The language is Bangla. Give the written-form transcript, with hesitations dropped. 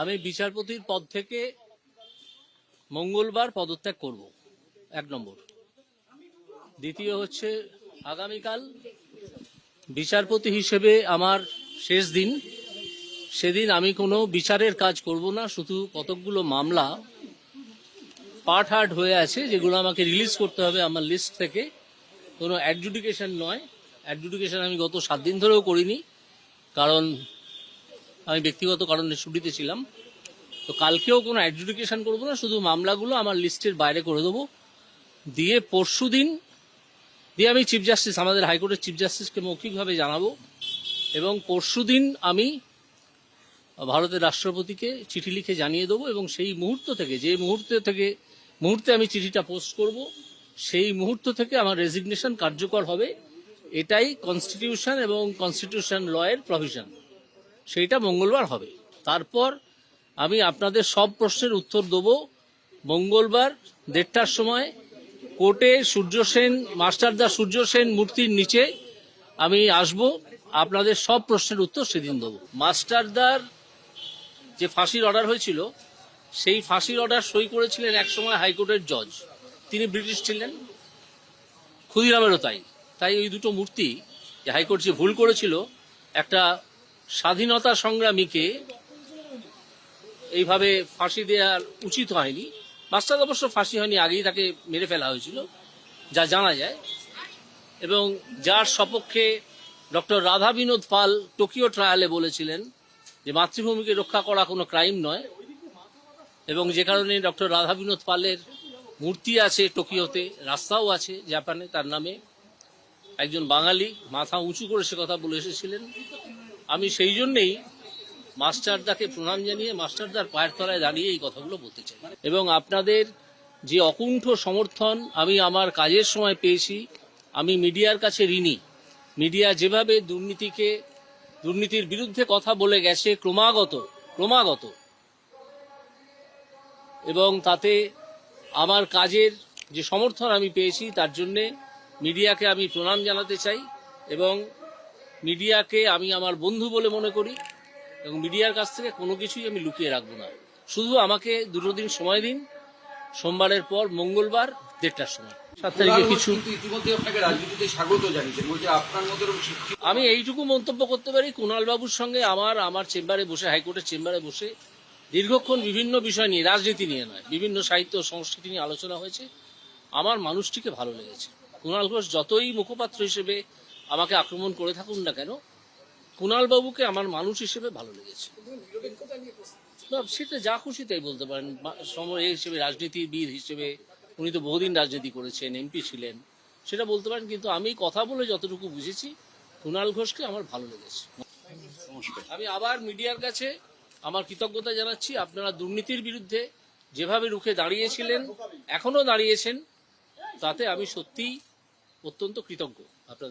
আমি বিচারপতির পদ থেকে মঙ্গলবার পদত্যাগ করব, 1 নম্বর। দ্বিতীয় হচ্ছে, আগামীকাল বিচারপতি হিসেবে আমার শেষ দিন। সেদিন আমি কোনো বিচারের কাজ করব না, শুধু কতকগুলো মামলা পার্ট হার্ট হয়ে আছে যেগুলো আমাকে রিলিজ করতে হবে আমার লিস্ট থেকে। কোনো অ্যাডজুডিকেশন নয়। অ্যাডজুডিকেশন আমি গত 7 দিন ধরেও করিনি, কারণ আমি ব্যক্তিগত কারণে ছুটিতে ছিলাম। তো কালকেও কোনো অ্যাডজুডিকেশন করবো না, শুধু মামলাগুলো আমার লিস্টের বাইরে করে দেবো। দিয়ে পরশু দিন আমি চিফ জাস্টিস, আমাদের হাইকোর্টের চিফ জাস্টিসকে মৌখিকভাবে জানাবো, এবং পরশু দিন আমি ভারতের রাষ্ট্রপতিকে চিঠি লিখে জানিয়ে দেবো। এবং সেই মুহূর্ত থেকে, যে মুহূর্তে আমি চিঠিটা পোস্ট করব, সেই মুহূর্ত থেকে আমার রেজিগনেশন কার্যকর হবে। এটাই কনস্টিটিউশন এবং কনস্টিটিউশন লয়ের প্রভিশন। সেইটা মঙ্গলবার হবে। তারপর আমি আপনাদের সব প্রশ্নের উত্তর দেবো মঙ্গলবার 1:30টার সময় কোর্টে মাস্টারদা সূর্য সেন মূর্তির নিচে আমি আসব। আপনাদের সব প্রশ্নের উত্তর সেদিন দেবো। মাস্টারদার যে ফাঁসির অর্ডার হয়েছিল, সেই ফাঁসির অর্ডার সই করেছিলেন একসময় হাইকোর্টের জজ। তিনি ব্রিটিশ ছিলেন, ক্ষুদিরামেরও তাই ওই দুটো মূর্তি, যে হাইকোর্ট যে ভুল করেছিল, একটা স্বাধীনতা সংগ্রামীকে এইভাবে ফাঁসি দেওয়ার উচিত হয়নি। মাস্টার অবশ্য ফাঁসি হয়নি, আগেই তাকে মেরে ফেলা হয়েছিল যা জানা যায়, এবং যার সপক্ষে ডক্টর রাধা বিনোদ পাল টোকিও ট্রায়ালে বলেছিলেন যে মাতৃভূমিকে রক্ষা করা কোনো ক্রাইম নয়, এবং যে কারণে ডক্টর রাধা বিনোদ পালের মূর্তি আছে টোকিওতে, রাস্তাও আছে জাপানে তার নামে। একজন বাঙালি মাথা উঁচু করে সে কথা বলে এসেছিলেন। আমি সেই জন্যেই মাস্টারদাকে প্রণাম জানিয়ে মাস্টারদার পায়ের তলায় দাঁড়িয়ে এই কথাগুলো বলতে চাই। এবং আপনাদের যে অকুণ্ঠ সমর্থন আমি আমার কাজের সময় পেয়েছি, আমি মিডিয়ার কাছে ঋণী। মিডিয়া যেভাবে দুর্নীতির বিরুদ্ধে কথা বলে গেছে ক্রমাগত, এবং তাতে আমার কাজের যে সমর্থন আমি পেয়েছি, তার জন্যে মিডিয়াকে আমি প্রণাম জানাতে চাই। এবং মিডিয়াকে আমি আমার বন্ধু বলে মনে করি, এবং মিডিয়ার কাছ থেকে কোনো কিছুই আমি লুকিয়ে রাখবো না। শুধু আমাকে 2 দিন সময় দিন, সোমবারের পর মঙ্গলবার 1:30টার সময়। 7 তারিখে কিছু আমি এইটুকু মন্তব্য করতে পারি, কুণাল বাবুর সঙ্গে আমার চেম্বারে বসে, হাইকোর্টের চেম্বারে বসে দীর্ঘক্ষণ বিভিন্ন বিষয় নিয়ে, রাজনীতি নিয়ে নয়, বিভিন্ন সাহিত্য ও সংস্কৃতি নিয়ে আলোচনা হয়েছে। আমার মানুষটিকে ভালো লেগেছে। কুণাল ঘোষ যতই মুখপাত্র হিসেবে আমাকে আক্রমণ করে থাকুন না কেন, কুণাল বাবুকে আমার মানুষ হিসেবে ভালো লেগেছে। সেটা যা খুশি তাই বলতে পারেন। সময় হিসেবে, রাজনীতিবিদ হিসেবে উনি তো বহুদিন রাজনীতি করেছেন, এমপি ছিলেন, সেটা বলতে পারেন। কিন্তু আমি কথা বলে যতটুকু বুঝেছি, কুণাল ঘোষকে আমার ভালো লেগেছে। আমি আবার মিডিয়ার কাছে আমার কৃতজ্ঞতা জানাচ্ছি। আপনারা দুর্নীতির বিরুদ্ধে যেভাবে রুখে দাঁড়িয়েছিলেন, এখনো দাঁড়িয়েছেন, তাতে আমি সত্যিই অত্যন্ত কৃতজ্ঞ আপনাদের।